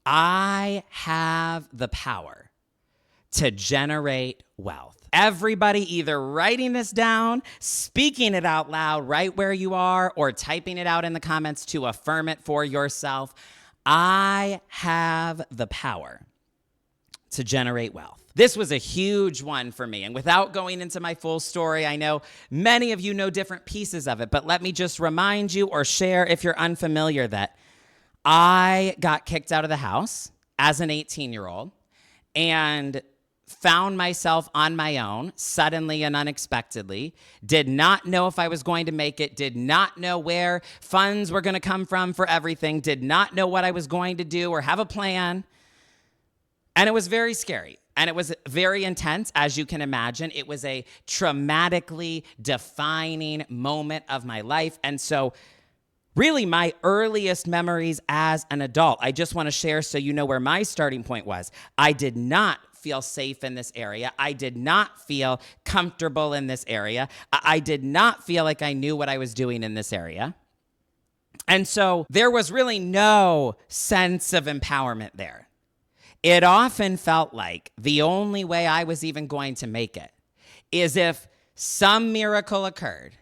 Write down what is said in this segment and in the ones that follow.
I have the power to generate wealth. Everybody either writing this down, speaking it out loud right where you are, or typing it out in the comments to affirm it for yourself. I have the power to generate wealth. This was a huge one for me. And without going into my full story, I know many of you know different pieces of it, but let me just remind you or share if you're unfamiliar that I got kicked out of the house as an 18-year-old and found myself on my own suddenly and unexpectedly, did not know if I was going to make it, did not know where funds were going to come from for everything, did not know what I was going to do or have a plan. And it was very scary. And it was very intense, as you can imagine. It was a traumatically defining moment of my life. And so really my earliest memories as an adult, I just want to share so you know where my starting point was. I did not feel safe in this area. I did not feel comfortable in this area. I did not feel like I knew what I was doing in this area. And so there was really no sense of empowerment there. It often felt like the only way I was even going to make it is if some miracle occurred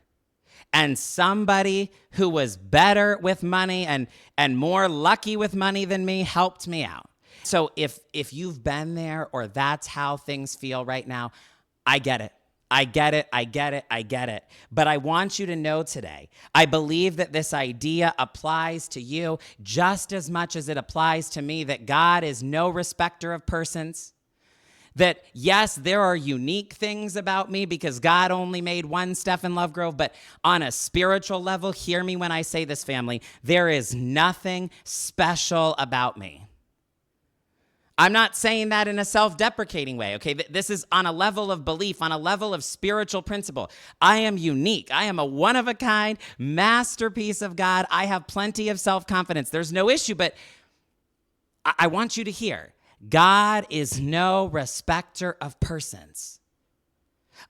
and somebody who was better with money and more lucky with money than me helped me out. So if you've been there or that's how things feel right now, I get it. I get it. But I want you to know today, I believe that this idea applies to you just as much as it applies to me, that God is no respecter of persons. That yes, there are unique things about me because God only made one Steph in Lovegrove, but on a spiritual level, hear me when I say this, family, there is nothing special about me. I'm not saying that in a self-deprecating way, okay? This is on a level of belief, on a level of spiritual principle. I am unique. I am a one-of-a-kind masterpiece of God. I have plenty of self-confidence. There's no issue, but I want you to hear, God is no respecter of persons.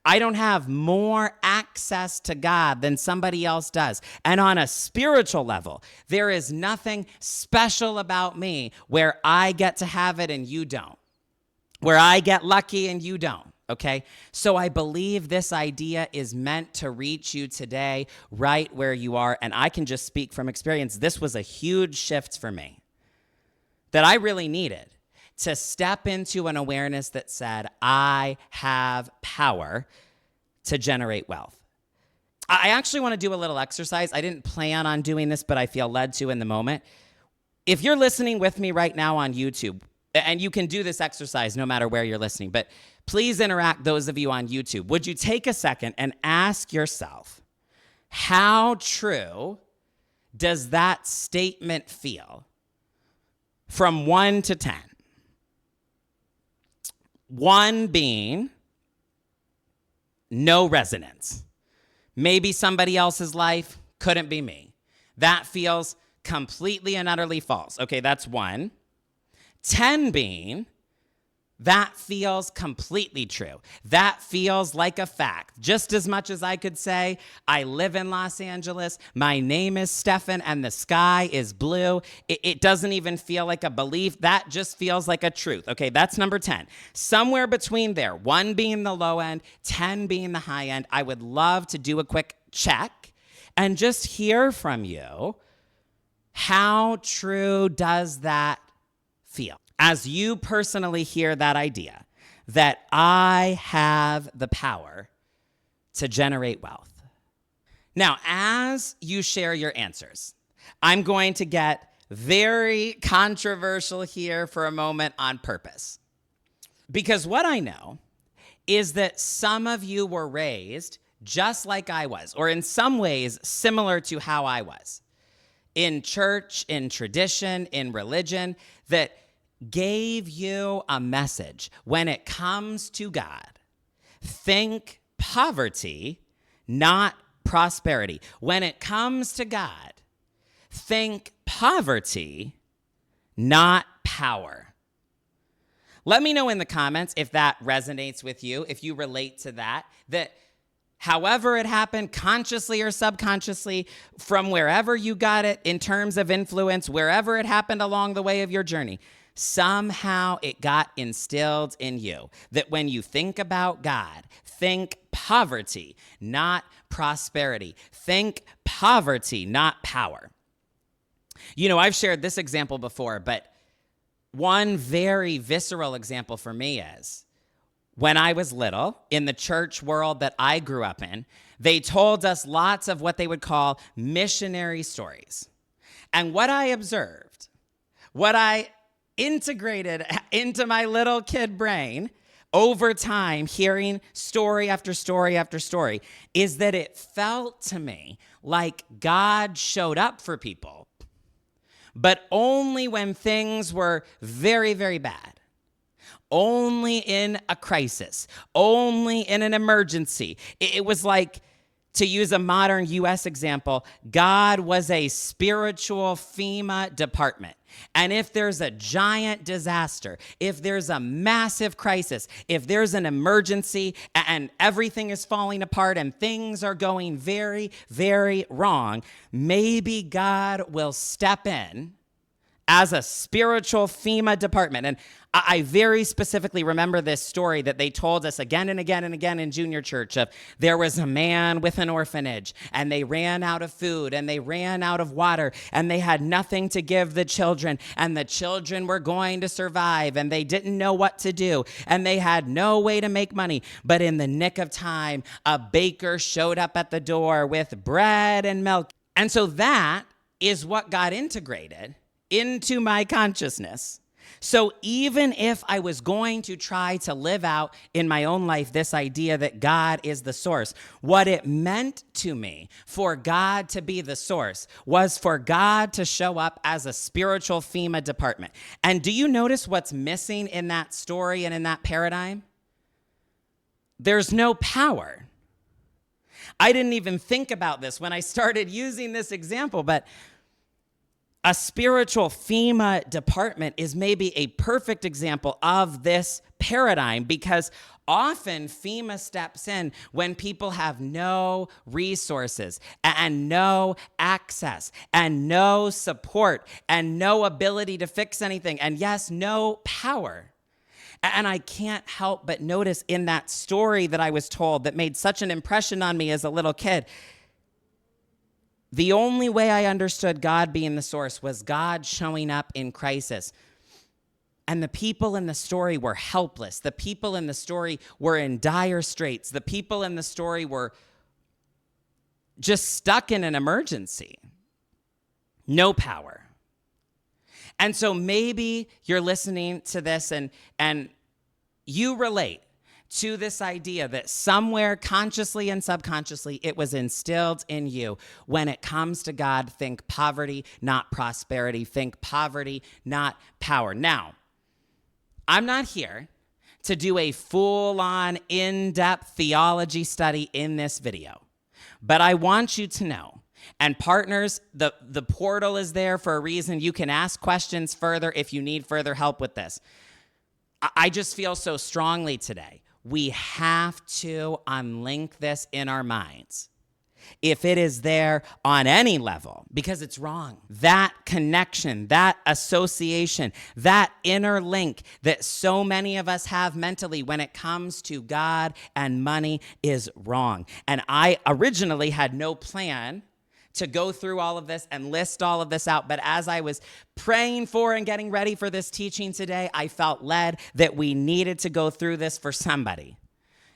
I don't have more access to God than somebody else does. And on a spiritual level, there is nothing special about me where I get to have it and you don't, where I get lucky and you don't, okay? So I believe this idea is meant to reach you today right where you are. And I can just speak from experience. This was a huge shift for me that I really needed. To step into an awareness that said, I have power to generate wealth. I actually want to do a little exercise. I didn't plan on doing this, but I feel led to in the moment. If you're listening with me right now on YouTube, and you can do this exercise no matter where you're listening, but please interact, those of you on YouTube. Would you take a second and ask yourself, how true does that statement feel from 1 to 10? 1 being no resonance. Maybe somebody else's life, couldn't be me. That feels completely and utterly false. Okay, that's 1. 10 being that feels completely true. That feels like a fact. Just as much as I could say, I live in Los Angeles, my name is Stefan, and the sky is blue. It doesn't even feel like a belief. That just feels like a truth. Okay, that's number 10. Somewhere between there, 1 being the low end, 10 being the high end. I would love to do a quick check and just hear from you. How true does that feel? As you personally hear that idea, that I have the power to generate wealth. Now, as you share your answers, I'm going to get very controversial here for a moment on purpose. Because what I know is that some of you were raised just like I was, or in some ways similar to how I was, in church, in tradition, in religion, that gave you a message. When it comes to God, think poverty, not prosperity. When it comes to God, think poverty, not power. Let me know in the comments if that resonates with you, if you relate to that however it happened, consciously or subconsciously, from wherever you got it in terms of influence, wherever it happened along the way of your journey, Somehow it got instilled in you that when you think about God, think poverty, not prosperity. Think poverty, not power. You know, I've shared this example before, but one very visceral example for me is when I was little, in the church world that I grew up in, they told us lots of what they would call missionary stories. And what I observed, what I integrated into my little kid brain over time, hearing story after story after story, is that it felt to me like God showed up for people, but only when things were very, very bad. Only in a crisis, only in an emergency. It was like, to use a modern U.S. example, God was a spiritual FEMA department. And if there's a giant disaster, if there's a massive crisis, if there's an emergency and everything is falling apart and things are going very, very wrong, maybe God will step in as a spiritual FEMA department. And I very specifically remember this story that they told us again and again and again in junior church of there was a man with an orphanage and they ran out of food and they ran out of water and they had nothing to give the children and the children were going to survive and they didn't know what to do and they had no way to make money. But in the nick of time, a baker showed up at the door with bread and milk. And so that is what got integrated into my consciousness. So even if I was going to try to live out in my own life this idea that God is the source, what it meant to me for God to be the source was for God to show up as a spiritual FEMA department. And do you notice what's missing in that story and in that paradigm? There's no power. I didn't even think about this when I started using this example, but a spiritual FEMA department is maybe a perfect example of this paradigm because often FEMA steps in when people have no resources and no access and no support and no ability to fix anything and yes, no power. And I can't help but notice in that story that I was told that made such an impression on me as a little kid, the only way I understood God being the source was God showing up in crisis. And the people in the story were helpless. The people in the story were in dire straits. The people in the story were just stuck in an emergency. No power. And so maybe you're listening to this and you relate to this idea that somewhere consciously and subconsciously it was instilled in you. When it comes to God, think poverty, not prosperity. Think poverty, not power. Now, I'm not here to do a full-on, in-depth theology study in this video, but I want you to know, and partners, the portal is there for a reason. You can ask questions further if you need further help with this. I just feel so strongly today. We have to unlink this in our minds. If it is there on any level, because it's wrong. That connection, that association, that inner link that so many of us have mentally when it comes to God and money is wrong. And I originally had no plan to go through all of this and list all of this out. But as I was praying for and getting ready for this teaching today, I felt led that we needed to go through this for somebody.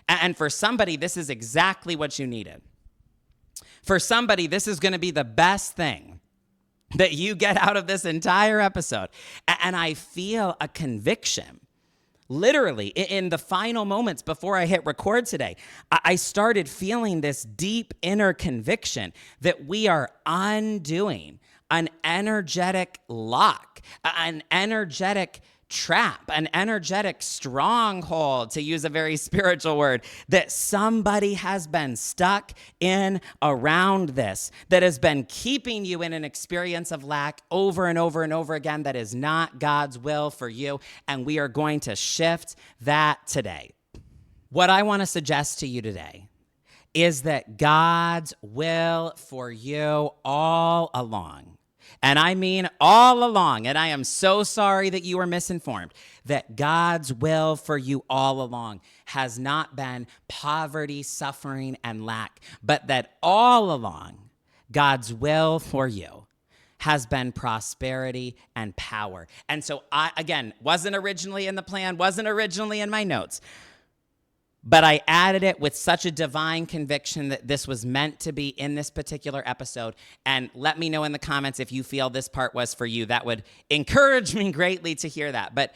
And for somebody, this is exactly what you needed. For somebody, this is going to be the best thing that you get out of this entire episode. And I feel a conviction. Literally, in the final moments before I hit record today, I started feeling this deep inner conviction that we are undoing an energetic lock, an energetic trap, an energetic stronghold, to use a very spiritual word, that somebody has been stuck in around this, that has been keeping you in an experience of lack over and over and over again that is not God's will for you. And we are going to shift that today. What I want to suggest to you today is that God's will for you all along and I mean all along, and I am so sorry that you were misinformed, that God's will for you all along has not been poverty, suffering, and lack, but that all along, God's will for you has been prosperity and power. And so I, again, wasn't originally in the plan, wasn't originally in my notes, but I added it with such a divine conviction that this was meant to be in this particular episode. And let me know in the comments if you feel this part was for you. That would encourage me greatly to hear that. But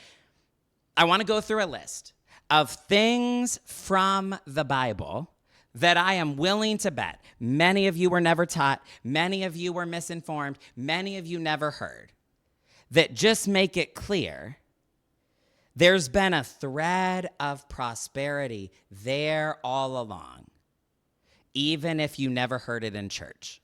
I want to go through a list of things from the Bible that I am willing to bet many of you were never taught, many of you were misinformed, many of you never heard, that just make it clear there's been a thread of prosperity there all along, even if you never heard it in church.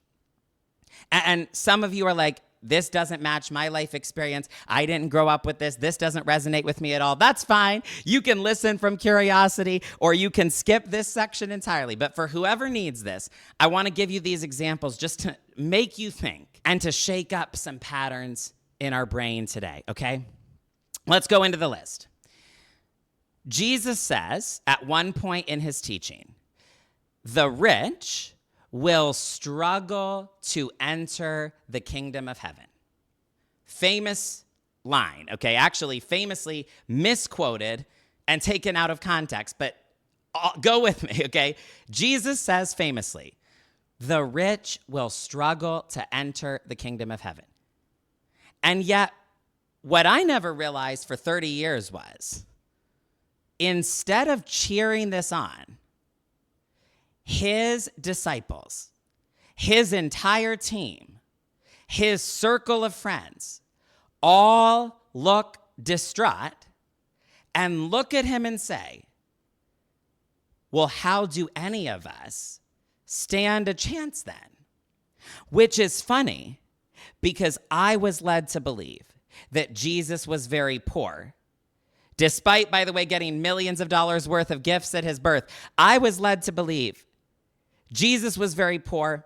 And some of you are like, this doesn't match my life experience. I didn't grow up with this. This doesn't resonate with me at all. That's fine. You can listen from curiosity, or you can skip this section entirely. But for whoever needs this, I want to give you these examples just to make you think and to shake up some patterns in our brain today, okay? Let's go into the list. Jesus says at one point in his teaching, the rich will struggle to enter the kingdom of heaven. Famous line, okay? Actually, famously misquoted and taken out of context, but go with me, okay? Jesus says famously, the rich will struggle to enter the kingdom of heaven. And yet, what I never realized for 30 years was, instead of cheering this on, his disciples, his entire team, his circle of friends, all look distraught and look at him and say, well, how do any of us stand a chance then? Which is funny, because I was led to believe that Jesus was very poor. Despite, by the way, getting millions of dollars worth of gifts at his birth, I was led to believe Jesus was very poor.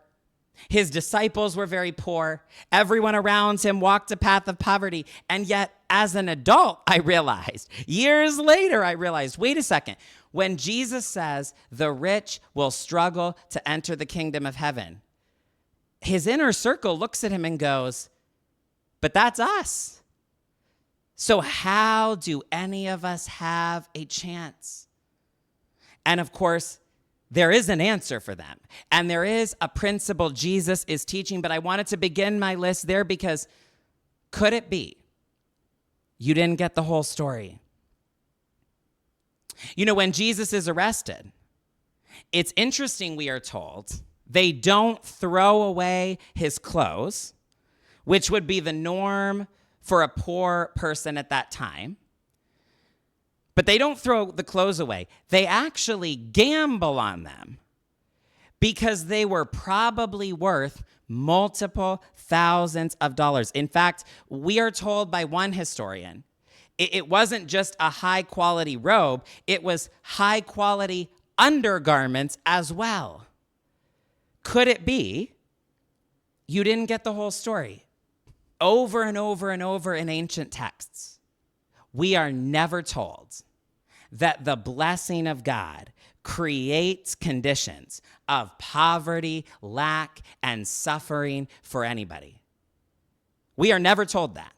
His disciples were very poor. Everyone around him walked a path of poverty. And yet, as an adult, I realized, years later, I realized, wait a second. When Jesus says the rich will struggle to enter the kingdom of heaven, his inner circle looks at him and goes, but that's us. So how do any of us have a chance? And of course, there is an answer for them. And there is a principle Jesus is teaching, but I wanted to begin my list there because could it be you didn't get the whole story? You know, when Jesus is arrested, it's interesting, we are told, they don't throw away his clothes, which would be the norm for a poor person at that time. But they don't throw the clothes away. They actually gamble on them because they were probably worth multiple thousands of dollars. In fact, we are told by one historian, it wasn't just a high quality robe, it was high quality undergarments as well. Could it be you didn't get the whole story? Over and over and over in ancient texts, we are never told that the blessing of God creates conditions of poverty, lack, and suffering for anybody. We are never told that.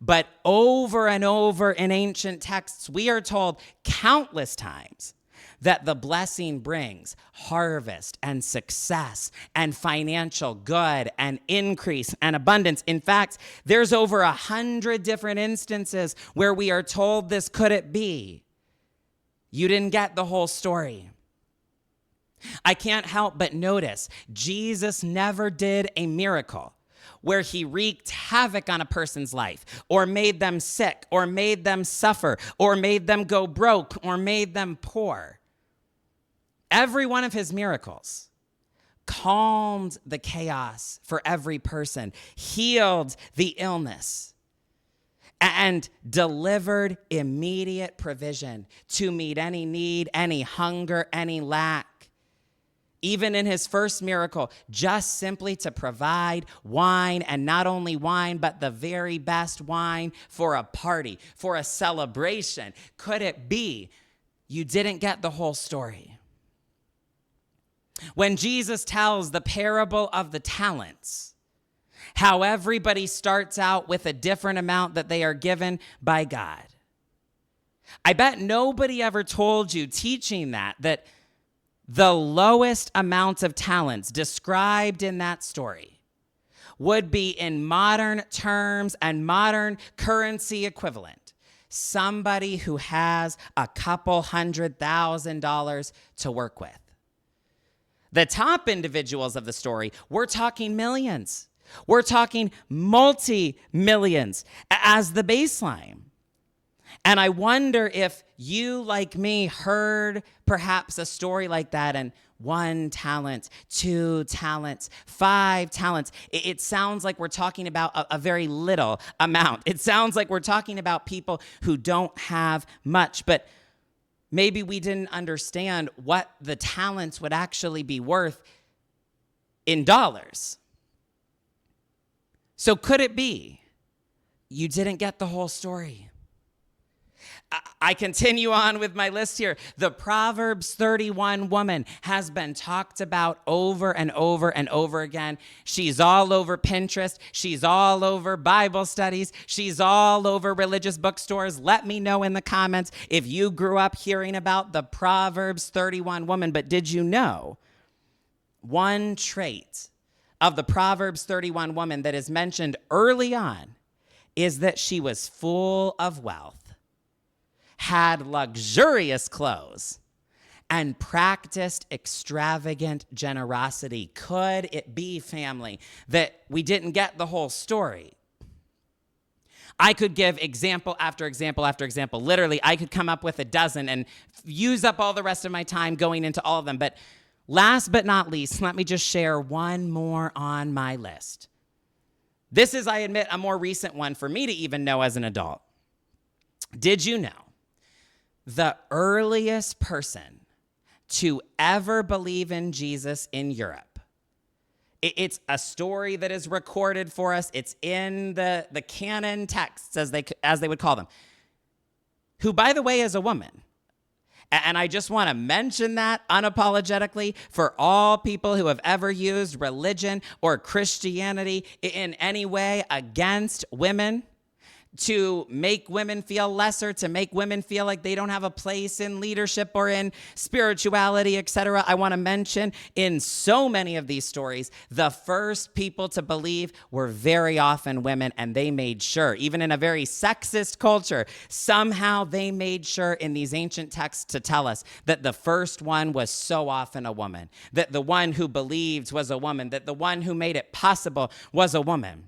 But over and over in ancient texts, we are told countless times that the blessing brings harvest and success and financial good and increase and abundance. In fact, there's over 100 different instances where we are told this. Could it be you didn't get the whole story? I can't help but notice Jesus never did a miracle where he wreaked havoc on a person's life or made them sick or made them suffer or made them go broke or made them poor. Every one of his miracles calmed the chaos for every person, healed the illness, and delivered immediate provision to meet any need, any hunger, any lack. even in his first miracle, just simply to provide wine, and not only wine, but the very best wine for a party, for a celebration. Could it be you didn't get the whole story? When Jesus tells the parable of the talents, how everybody starts out with a different amount that they are given by God. I bet nobody ever told you teaching that the lowest amount of talents described in that story would be, in modern terms and modern currency equivalent, somebody who has a couple $100,000 to work with. The top individuals of the story, we're talking millions. We're talking multi-millions as the baseline. And I wonder if you, like me, heard perhaps a story like that, and 1 talent, 2 talents, 5 talents. It sounds like we're talking about a very little amount. It sounds like we're talking about people who don't have much, but maybe we didn't understand what the talents would actually be worth in dollars. So could it be you didn't get the whole story? I continue on with my list here. The Proverbs 31 woman has been talked about over and over and over again. She's all over Pinterest. She's all over Bible studies. She's all over religious bookstores. Let me know in the comments if you grew up hearing about the Proverbs 31 woman. But did you know one trait of the Proverbs 31 woman that is mentioned early on is that she was full of wealth, had luxurious clothes, and practiced extravagant generosity? Could it be, family, that we didn't get the whole story? I could give example after example after example. Literally, I could come up with a dozen and use up all the rest of my time going into all of them. But last but not least, let me just share one more on my list. This is, I admit, a more recent one for me to even know as an adult. Did you know the earliest person to ever believe in Jesus in Europe? It's a story that is recorded for us. It's in the canon texts, as they would call them, who, by the way, is a woman. And I just want to mention that unapologetically for all people who have ever used religion or Christianity in any way against women, to make women feel lesser, to make women feel like they don't have a place in leadership or in spirituality, etc. I want to mention in so many of these stories, the first people to believe were very often women, and they made sure, even in a very sexist culture, somehow they made sure in these ancient texts to tell us that the first one was so often a woman, that the one who believed was a woman, that the one who made it possible was a woman.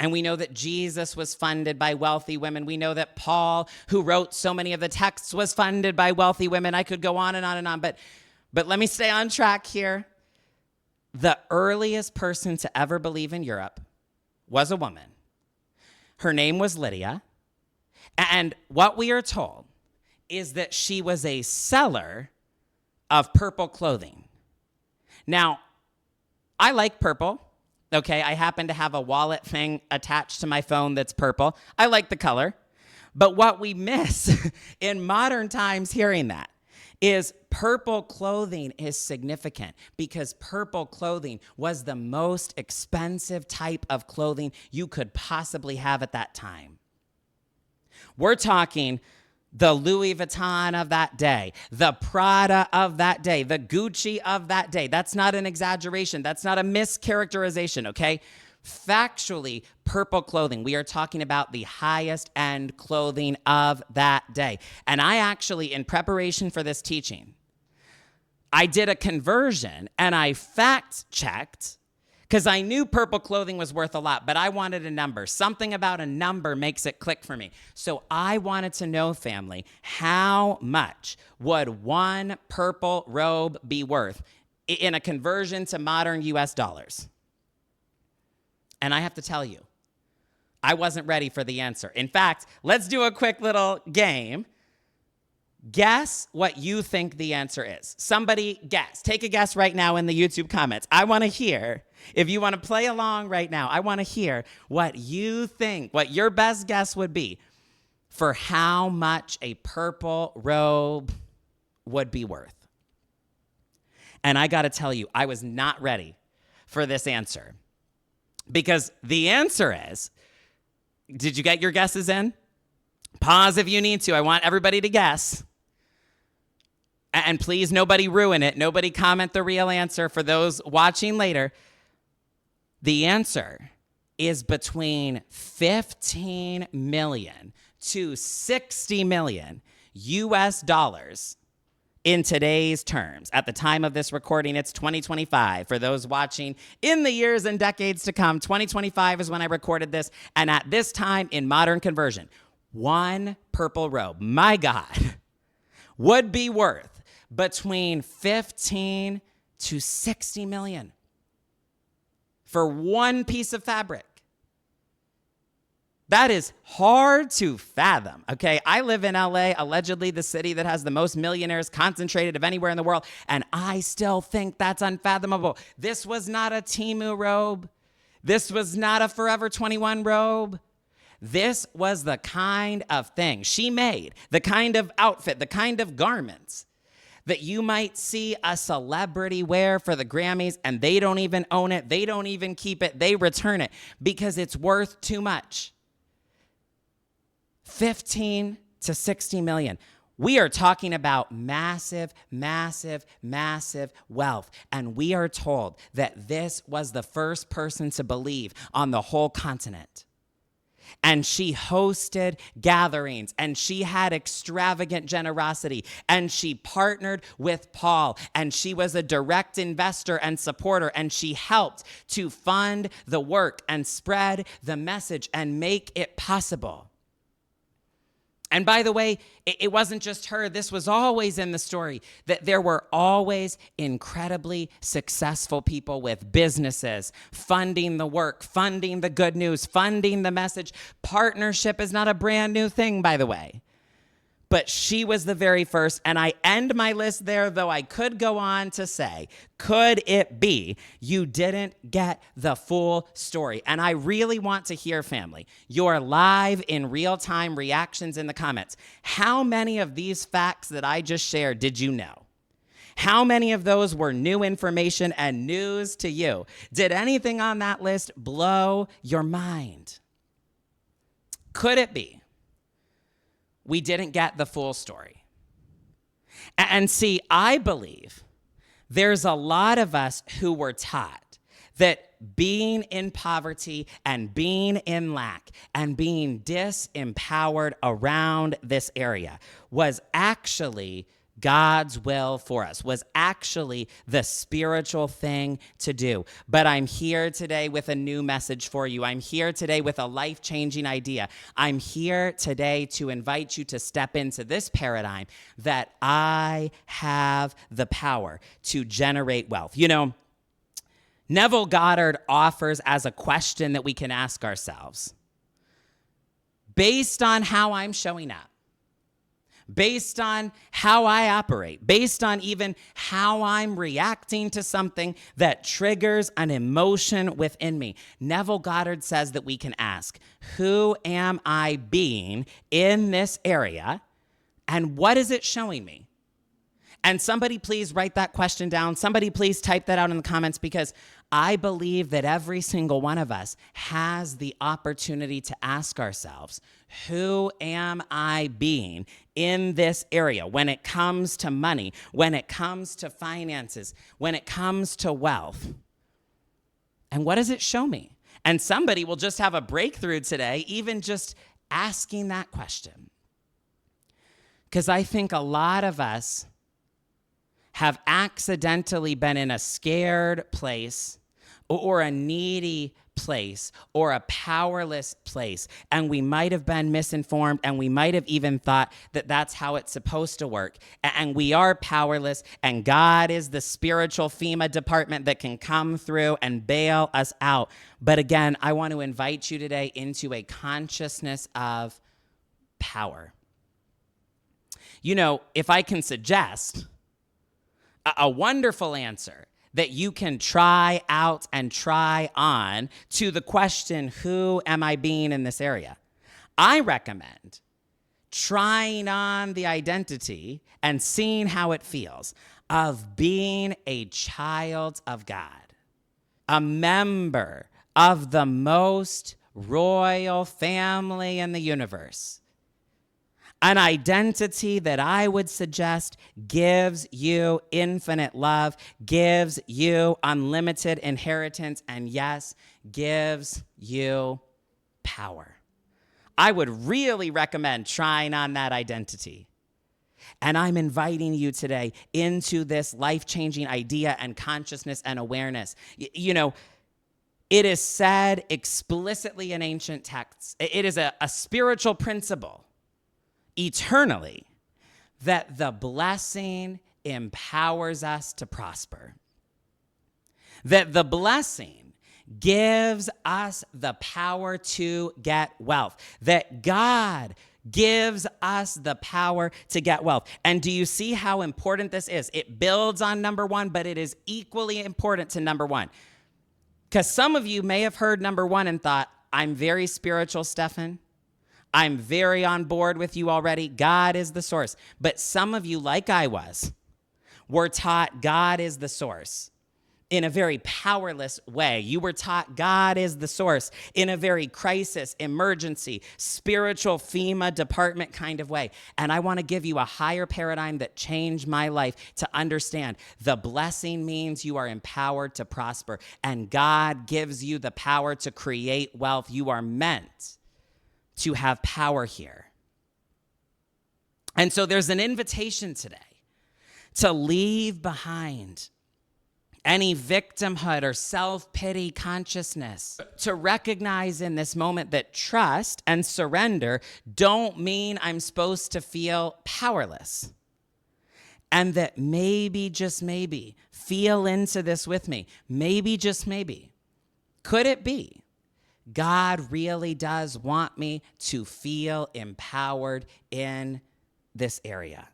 And we know that Jesus was funded by wealthy women. We know that Paul, who wrote so many of the texts, was funded by wealthy women. I could go on and on and on, but let me stay on track here. The earliest person to ever believe in Europe was a woman. Her name was Lydia. And what we are told is that she was a seller of purple clothing. Now, I like purple. Okay, I happen to have a wallet thing attached to my phone that's purple. I like the color. But what we miss in modern times hearing that is purple clothing is significant because purple clothing was the most expensive type of clothing you could possibly have at that time. We're talking the Louis Vuitton of that day, the Prada of that day, the Gucci of that day. That's not an exaggeration. That's not a mischaracterization, okay? Factually, purple clothing. We are talking about the highest end clothing of that day. And I actually, in preparation for this teaching, I did a conversion and I fact checked because I knew purple clothing was worth a lot, but I wanted a number. Something about a number makes it click for me. So I wanted to know, family, how much would one purple robe be worth in a conversion to modern US dollars? And I have to tell you, I wasn't ready for the answer. In fact, let's do a quick little game. Guess what you think the answer is. Somebody guess. Take a guess right now in the YouTube comments. I want to hear, if you want to play along right now, I want to hear what you think, what your best guess would be for how much a purple robe would be worth. And I got to tell you, I was not ready for this answer. Because the answer is, did you get your guesses in? Pause if you need to. I want everybody to guess. And please, nobody ruin it. Nobody comment the real answer for those watching later. The answer is between 15 million to 60 million US dollars in today's terms. At the time of this recording, it's 2025. For those watching in the years and decades to come, 2025 is when I recorded this. And at this time in modern conversion, one purple robe, my God, would be worth between 15 to 60 million for one piece of fabric. That is hard to fathom, okay? I live in LA, allegedly the city that has the most millionaires concentrated of anywhere in the world, and I still think that's unfathomable. This was not a Temu robe. This was not a Forever 21 robe. This was the kind of thing she made, the kind of outfit, the kind of garments that you might see a celebrity wear for the Grammys, and they don't even own it. They don't even keep it. They return it because it's worth too much. 15 to 60 million. We are talking about massive, massive, massive wealth. And we are told that this was the first person to believe on the whole continent. And she hosted gatherings, and she had extravagant generosity, and she partnered with Paul, and she was a direct investor and supporter, and she helped to fund the work and spread the message and make it possible. And by the way, it wasn't just her. This was always in the story, that there were always incredibly successful people with businesses funding the work, funding the good news, funding the message. Partnership is not a brand new thing, by the way. But she was the very first, and I end my list there, though I could go on to say, could it be you didn't get the full story? And I really want to hear, family, your live in real-time reactions in the comments. How many of these facts that I just shared did you know? How many of those were new information and news to you? Did anything on that list blow your mind? Could it be we didn't get the full story? And see, I believe there's a lot of us who were taught that being in poverty and being in lack and being disempowered around this area was actually God's will for us, was actually the spiritual thing to do. But I'm here today with a new message for you. I'm here today with a life-changing idea. I'm here today to invite you to step into this paradigm that I have the power to generate wealth. You know, Neville Goddard offers as a question that we can ask ourselves, based on how I'm showing up, based on how I operate, based on even how I'm reacting to something that triggers an emotion within me. Neville Goddard says that we can ask, who am I being in this area, and what is it showing me? And somebody please write that question down. Somebody please type that out in the comments, because I believe that every single one of us has the opportunity to ask ourselves, who am I being in this area when it comes to money, when it comes to finances, when it comes to wealth? And what does it show me? And somebody will just have a breakthrough today, even just asking that question. Because I think a lot of us have accidentally been in a scared place or a needy place or a powerless place, and we might have been misinformed, and we might have even thought that that's how it's supposed to work, and we are powerless, and God is the spiritual FEMA department that can come through and bail us out. But again, I want to invite you today into a consciousness of power. If I can suggest a wonderful answer that you can try out and try on to the question, who am I being in this area? I recommend trying on the identity and seeing how it feels of being a child of God, a member of the most royal family in the universe. An identity that I would suggest gives you infinite love, gives you unlimited inheritance, and yes, gives you power. I would really recommend trying on that identity. And I'm inviting you today into this life-changing idea and consciousness and awareness. It is said explicitly in ancient texts. It is a spiritual principle eternally that the blessing empowers us to prosper. That the blessing gives us the power to get wealth. That God gives us the power to get wealth. And do you see how important this is? It builds on number one, but it is equally important to number one. Because some of you may have heard number one and thought, I'm very spiritual, Stefan. I'm very on board with you already. God is the source. But some of you, like I was, were taught God is the source in a very powerless way. You were taught God is the source in a very crisis, emergency, spiritual FEMA department kind of way. And I want to give you a higher paradigm that changed my life to understand the blessing means you are empowered to prosper, and God gives you the power to create wealth. You are meant to have power here. And so there's an invitation today to leave behind any victimhood or self-pity consciousness, to recognize in this moment that trust and surrender don't mean I'm supposed to feel powerless. And that maybe, just maybe, feel into this with me. Maybe, just maybe, could it be God really does want me to feel empowered in this area?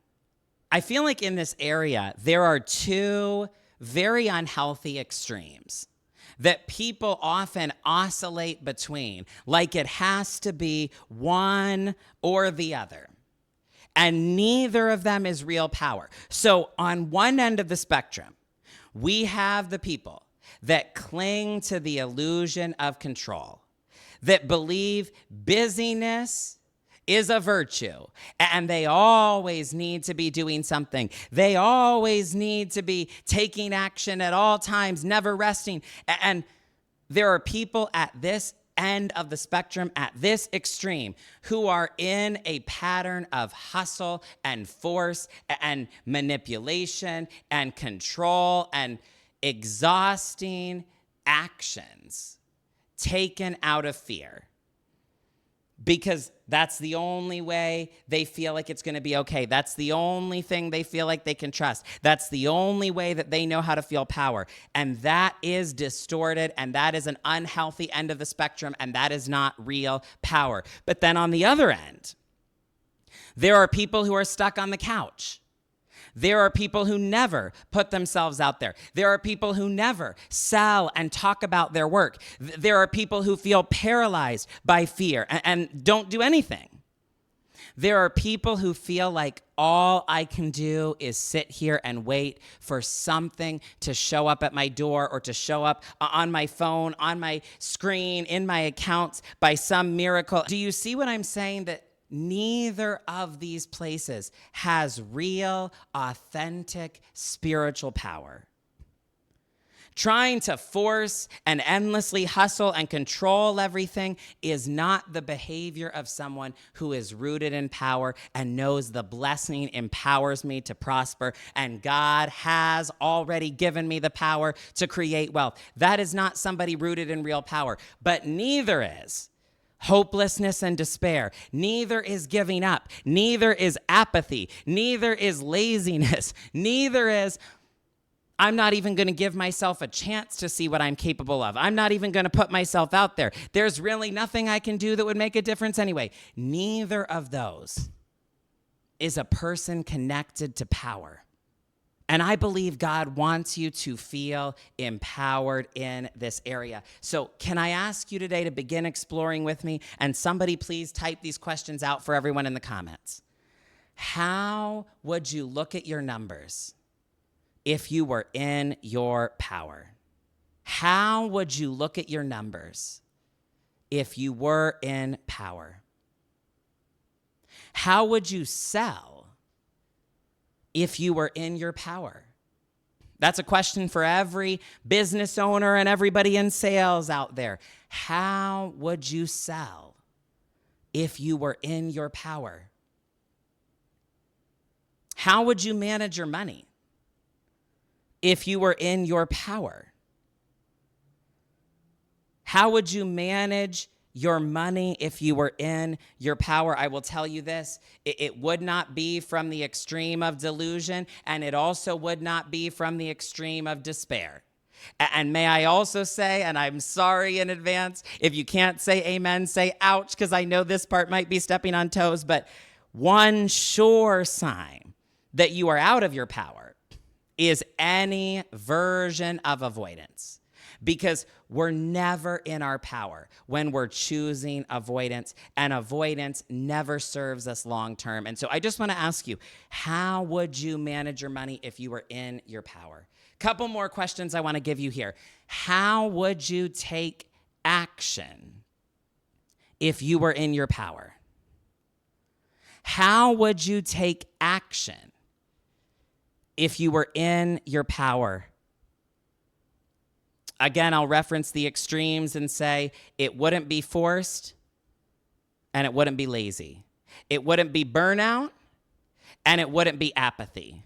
I feel like in this area, there are two very unhealthy extremes that people often oscillate between, like it has to be one or the other. And neither of them is real power. So on one end of the spectrum, we have the people that cling to the illusion of control, that believe busyness is a virtue, and they always need to be doing something. They always need to be taking action at all times, never resting. And there are people at this end of the spectrum, at this extreme, who are in a pattern of hustle and force and manipulation and control and exhausting actions taken out of fear, because that's the only way they feel like it's going to be okay. That's the only thing they feel like they can trust. That's the only way that they know how to feel power. And that is distorted, and that is an unhealthy end of the spectrum, and that is not real power. But then on the other end, there are people who are stuck on the couch. There are people who never put themselves out there. There are people who never sell and talk about their work. There are people who feel paralyzed by fear and don't do anything. There are people who feel like all I can do is sit here and wait for something to show up at my door or to show up on my phone, on my screen, in my accounts by some miracle. Do you see what I'm saying? That neither of these places has real, authentic spiritual power. Trying to force and endlessly hustle and control everything is not the behavior of someone who is rooted in power and knows the blessing empowers me to prosper, and God has already given me the power to create wealth. That is not somebody rooted in real power, but neither is hopelessness and despair. Neither is giving up. Neither is apathy. Neither is laziness. Neither is, I'm not even going to give myself a chance to see what I'm capable of. I'm not even going to put myself out there. There's really nothing I can do that would make a difference anyway. Neither of those is a person connected to power. And I believe God wants you to feel empowered in this area. So can I ask you today to begin exploring with me? And somebody please type these questions out for everyone in the comments. How would you look at your numbers if you were in your power? How would you look at your numbers if you were in power? How would you sell if you were in your power? That's a question for every business owner and everybody in sales out there. How would you sell if you were in your power? How would you manage your money if you were in your power? How would you manage your money if you were in your power? I will tell you this, it would not be from the extreme of delusion, and it also would not be from the extreme of despair. And may I also say, and I'm sorry in advance, if you can't say amen, say ouch, because I know this part might be stepping on toes, but one sure sign that you are out of your power is any version of avoidance. Because we're never in our power when we're choosing avoidance, and avoidance never serves us long term. And so I just want to ask you, how would you manage your money if you were in your power? Couple more questions I want to give you here. How would you take action if you were in your power? How would you take action if you were in your power? Again, I'll reference the extremes and say it wouldn't be forced and it wouldn't be lazy. It wouldn't be burnout and it wouldn't be apathy.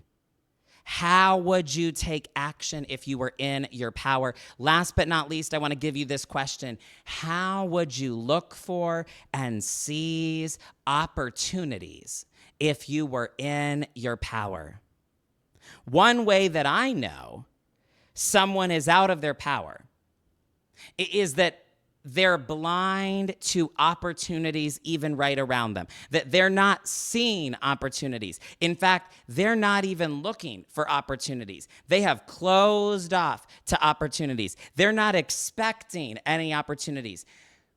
How would you take action if you were in your power? Last but not least, I want to give you this question. How would you look for and seize opportunities if you were in your power? One way that I know someone is out of their power is that they're blind to opportunities even right around them, that they're not seeing opportunities. In fact, they're not even looking for opportunities. They have closed off to opportunities. They're not expecting any opportunities.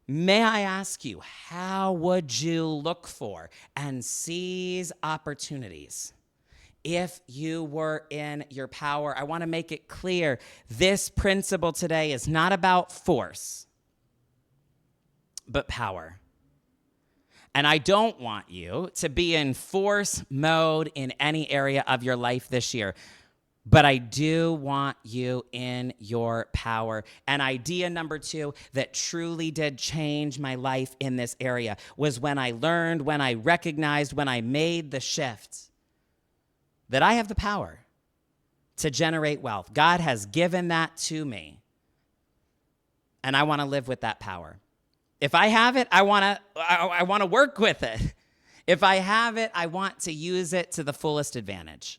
May I ask you, how would you look for and seize opportunities if you were in your power? I want to make it clear, this principle today is not about force, but power. And I don't want you to be in force mode in any area of your life this year, but I do want you in your power. And idea number 2 that truly did change my life in this area was when I learned, when I recognized, when I made the shift that I have the power to generate wealth. God has given that to me, and I want to live with that power. If I have it, I want to work with it. If I have it, I want to use it to the fullest advantage.